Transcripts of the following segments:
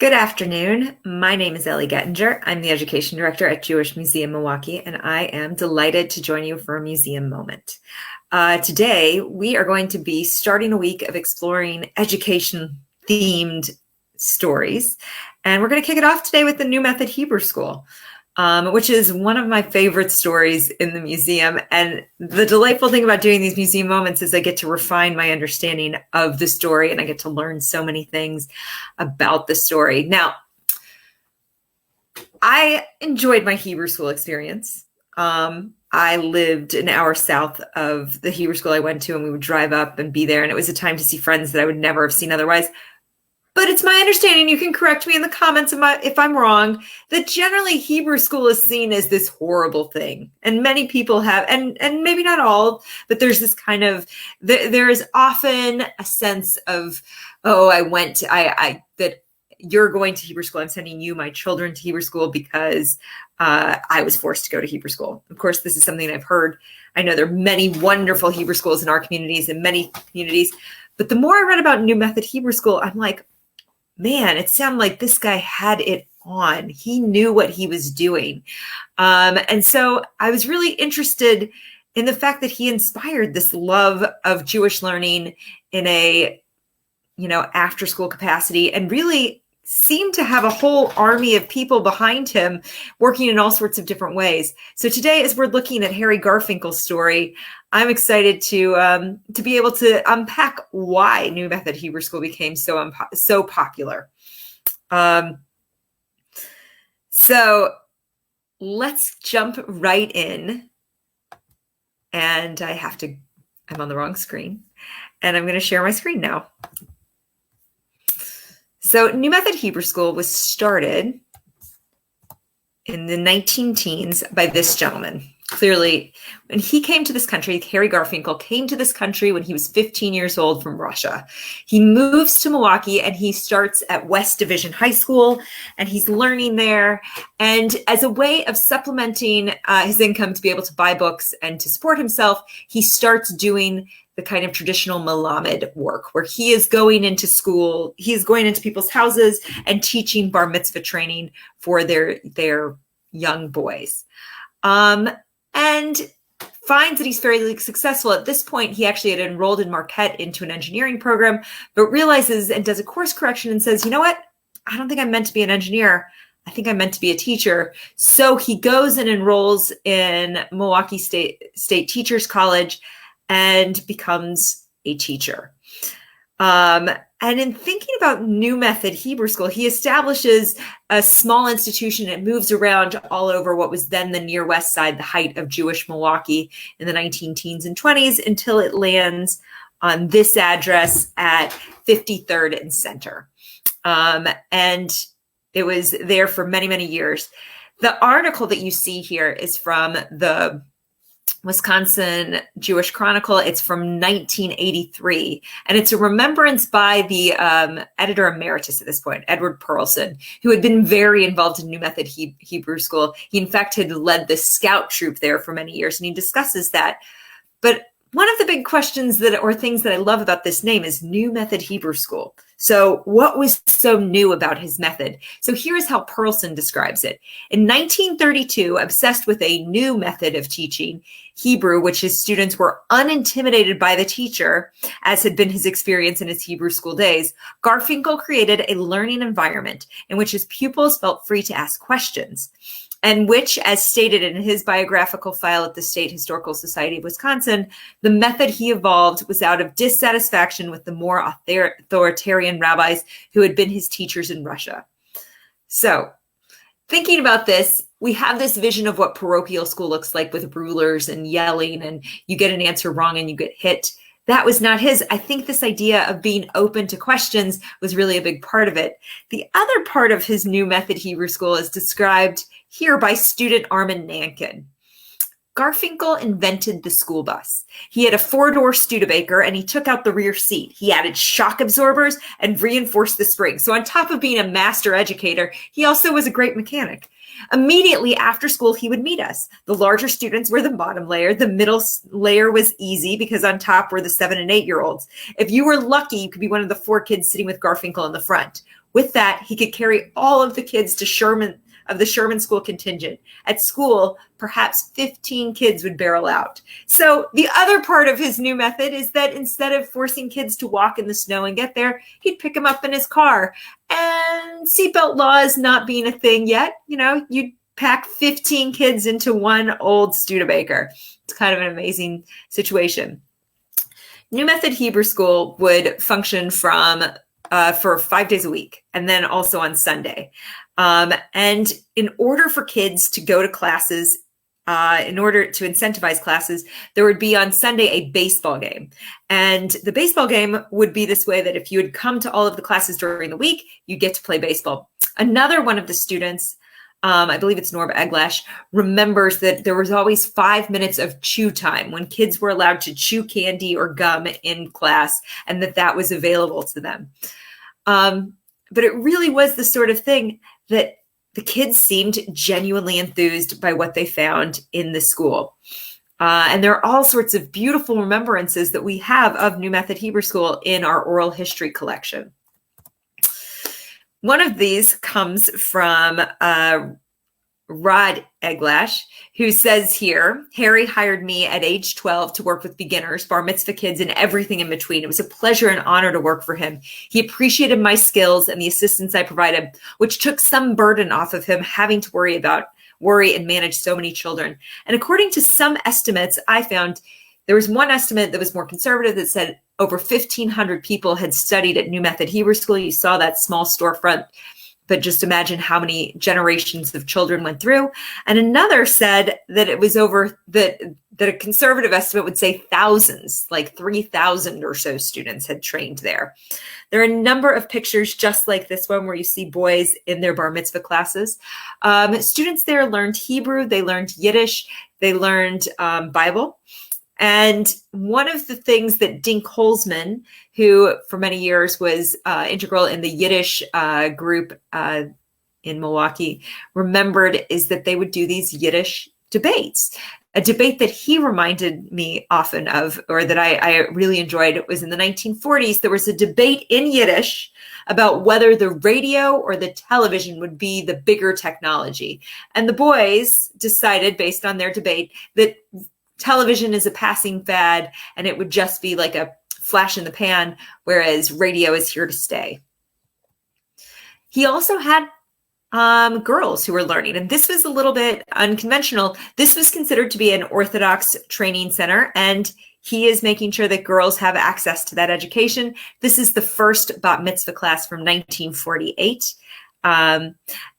Good afternoon. My name is Ellie Gettinger. I'm the Education Director at Jewish Museum Milwaukee, and I am delighted to join you for a museum moment. Today, we are going to be starting a week of exploring education-themed stories, and we're going to kick it off today with the New Method Hebrew School, which is one of my favorite stories in the museum. And the delightful thing about doing these museum moments is I get to refine my understanding of the story, and I get to learn so many things about the story. Now, I enjoyed my Hebrew school experience. I lived an hour south of the Hebrew school I went to, and we would drive up and be there, and it was a time to see friends that I would never have seen otherwise. But it's my understanding, you can correct me in the comments if I'm wrong, that generally Hebrew school is seen as this horrible thing. And many people have, and maybe not all, but there's this kind of, there is often a sense of, oh, that you're going to Hebrew school. I'm sending you, my children, to Hebrew school because I was forced to go to Hebrew school. Of course, this is something I've heard. I know there are many wonderful Hebrew schools in our communities and many communities. But the more I read about New Method Hebrew School, I'm like, man, it sounded like this guy had it on. He knew what he was doing. And so I was really interested in the fact that he inspired this love of Jewish learning in a, after school capacity, and really seemed to have a whole army of people behind him working in all sorts of different ways. So today, as we're looking at Harry Garfinkel's story, I'm excited to be able to unpack why New Method Hebrew School became so popular. So let's jump right in. And I'm on the wrong screen, and I'm going to share my screen now. So New Method Hebrew School was started in the 19-teens by this gentleman. Clearly, when he came to this country, Harry Garfinkel came to this country when he was 15 years old from Russia. He moves to Milwaukee and he starts at West Division High School, and he's learning there. And as a way of supplementing his income to be able to buy books and to support himself, he starts doing the kind of traditional Melamed work where he is going into school, he is going into people's houses and teaching bar mitzvah training for their young boys. And finds that he's fairly successful. At this point, he actually had enrolled in Marquette into an engineering program, but realizes and does a course correction and says, you know what? I don't think I'm meant to be an engineer. I think I'm meant to be a teacher. So he goes and enrolls in Milwaukee State Teachers and becomes a teacher. And in thinking about New Method Hebrew School, he establishes a small institution. It moves around all over what was then the near west side, the height of Jewish Milwaukee in the 19-teens and 20s, until it lands on this address at 53rd and Center. And it was there for many, many years. The article that you see here is from the Wisconsin Jewish Chronicle. It's from 1983, and it's a remembrance by the editor emeritus at this point, Edward Pearlson, who had been very involved in New Method Hebrew School. He, in fact, had led the scout troop there for many years, and he discusses that. But one of the big questions things that I love about this name is New Method Hebrew School. So what was so new about his method? So here's how Pearlson describes it. In 1932, obsessed with a new method of teaching Hebrew, which his students were unintimidated by the teacher, as had been his experience in his Hebrew school days, Garfinkel created a learning environment in which his pupils felt free to ask questions, and which, as stated in his biographical file at the State Historical Society of Wisconsin, the method he evolved was out of dissatisfaction with the more authoritarian rabbis who had been his teachers in Russia. So, thinking about this, we have this vision of what parochial school looks like with rulers and yelling, and you get an answer wrong and you get hit. That was not his. I think this idea of being open to questions was really a big part of it. The other part of his New Method Hebrew School is described here by student Armin Nankin. Garfinkel invented the school bus. He had a 4-door Studebaker and he took out the rear seat. He added shock absorbers and reinforced the springs. So on top of being a master educator, he also was a great mechanic. Immediately after school, he would meet us. The larger students were the bottom layer. The middle layer was easy because on top were the 7 and 8-year-olds. If you were lucky, you could be one of the 4 kids sitting with Garfinkel in the front. With that, he could carry all of the kids to the Sherman School contingent. At school, perhaps 15 kids would barrel out. So the other part of his new method is that instead of forcing kids to walk in the snow and get there, he'd pick them up in his car. And seatbelt laws not being a thing yet, you'd pack 15 kids into one old Studebaker. It's kind of an amazing situation. New Method Hebrew School would function for 5 days a week, and then also on Sunday. And in order for kids to go to classes, in order to incentivize classes, there would be on Sunday a baseball game. And the baseball game would be this way that if you had come to all of the classes during the week, you get to play baseball. Another one of the students, I believe it's Norm Eglash, remembers that there was always 5 minutes of chew time when kids were allowed to chew candy or gum in class, and that was available to them. But it really was the sort of thing that the kids seemed genuinely enthused by what they found in the school. And there are all sorts of beautiful remembrances that we have of New Method Hebrew School in our oral history collection. One of these comes from Rod Eglash, who says here, Harry hired me at age 12 to work with beginners, bar mitzvah kids, and everything in between. It was a pleasure and honor to work for him. He appreciated my skills and the assistance I provided, which took some burden off of him having to worry and manage so many children. And according to some estimates I found, there was one estimate that was more conservative that said over 1,500 people had studied at New Method Hebrew School. You saw that small storefront, but just imagine how many generations of children went through. And another said that it was that a conservative estimate would say thousands, like 3,000 or so students had trained there. There are a number of pictures just like this one where you see boys in their bar mitzvah classes. Students there learned Hebrew, they learned Yiddish, they learned Bible. And one of the things that Dink Holzman, who for many years was integral in the Yiddish group in Milwaukee, remembered is that they would do these Yiddish debates. A debate that he reminded me often of, or that I really enjoyed, was in the 1940s. There was a debate in Yiddish about whether the radio or the television would be the bigger technology. And the boys decided, based on their debate, that television is a passing fad and it would just be like a flash in the pan, whereas radio is here to stay. He also had girls who were learning, and this was a little bit unconventional. This was considered to be an Orthodox training center, and he is making sure that girls have access to that education. This is the first bat mitzvah class from 1948.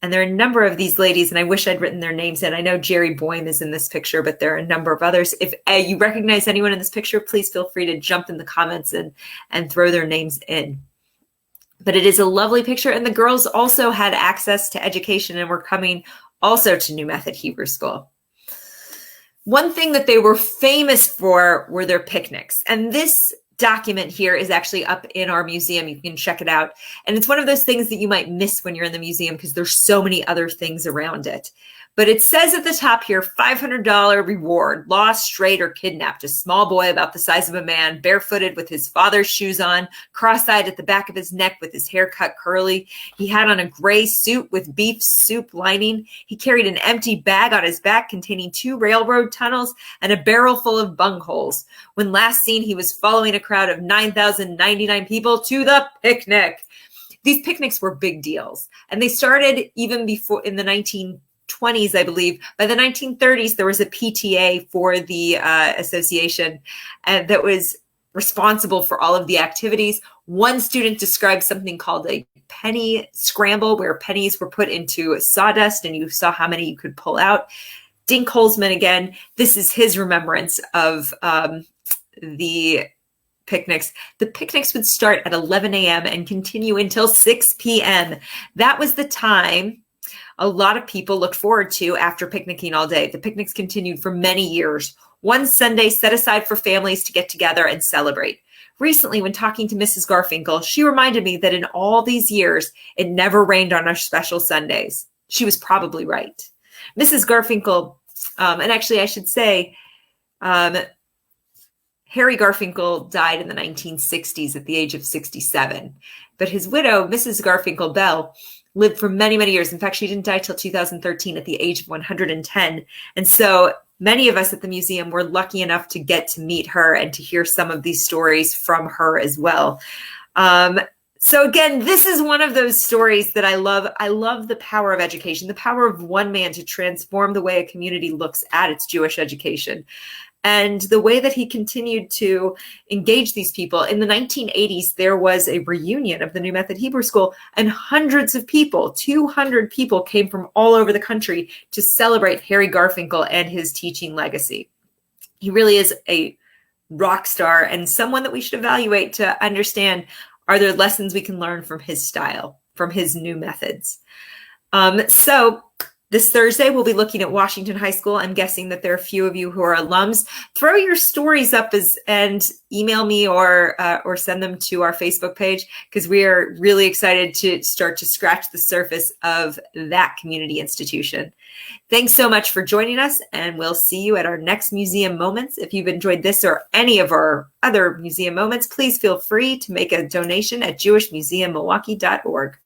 And there are a number of these ladies, and I wish I'd written their names in. I know Jerry Boehm is in this picture, but there are a number of others. If you recognize anyone in this picture, please feel free to jump in the comments and throw their names in. But it is a lovely picture, and the girls also had access to education and were coming also to New Method Hebrew School. One thing that they were famous for were their picnics, and this document here is actually up in our museum. You can check it out. And it's one of those things that you might miss when you're in the museum because there's so many other things around it. But it says at the top here, $500 reward, lost, strayed, or kidnapped. A small boy about the size of a man, barefooted with his father's shoes on, cross-eyed at the back of his neck with his hair cut curly. He had on a gray suit with beef soup lining. He carried an empty bag on his back containing 2 railroad tunnels and a barrel full of bungholes. When last seen, he was following a crowd of 9,099 people to the picnic. These picnics were big deals, and they started even before in the 1920s, I believe. By the 1930s, there was a PTA for the association that was responsible for all of the activities. One student described something called a penny scramble, where pennies were put into sawdust and you saw how many you could pull out. Dink Holzman, again, this is his remembrance of the picnics. The picnics would start at 11 a.m. and continue until 6 p.m. That was the time a lot of people looked forward to after picnicking all day. The picnics continued for many years. One Sunday set aside for families to get together and celebrate. Recently, when talking to Mrs. Garfinkel, she reminded me that in all these years, it never rained on our special Sundays. She was probably right. Mrs. Garfinkel, and actually I should say, Harry Garfinkel died in the 1960s at the age of 67. But his widow, Mrs. Garfinkel Bell, lived for many, many years. In fact, she didn't die till 2013 at the age of 110. And so many of us at the museum were lucky enough to get to meet her and to hear some of these stories from her as well. So again, this is one of those stories that I love. I love the power of education, the power of one man to transform the way a community looks at its Jewish education. And the way that he continued to engage these people. In the 1980s, there was a reunion of the New Method Hebrew School, and hundreds of people, 200 people, came from all over the country to celebrate Harry Garfinkel and his teaching legacy. He really is a rock star and someone that we should evaluate to understand, are there lessons we can learn from his style, from his new methods? So this Thursday, we'll be looking at Washington High School. I'm guessing that there are a few of you who are alums. Throw your stories up and email me or send them to our Facebook page, because we are really excited to start to scratch the surface of that community institution. Thanks so much for joining us, and we'll see you at our next Museum Moments. If you've enjoyed this or any of our other Museum Moments, please feel free to make a donation at jewishmuseummilwaukee.org.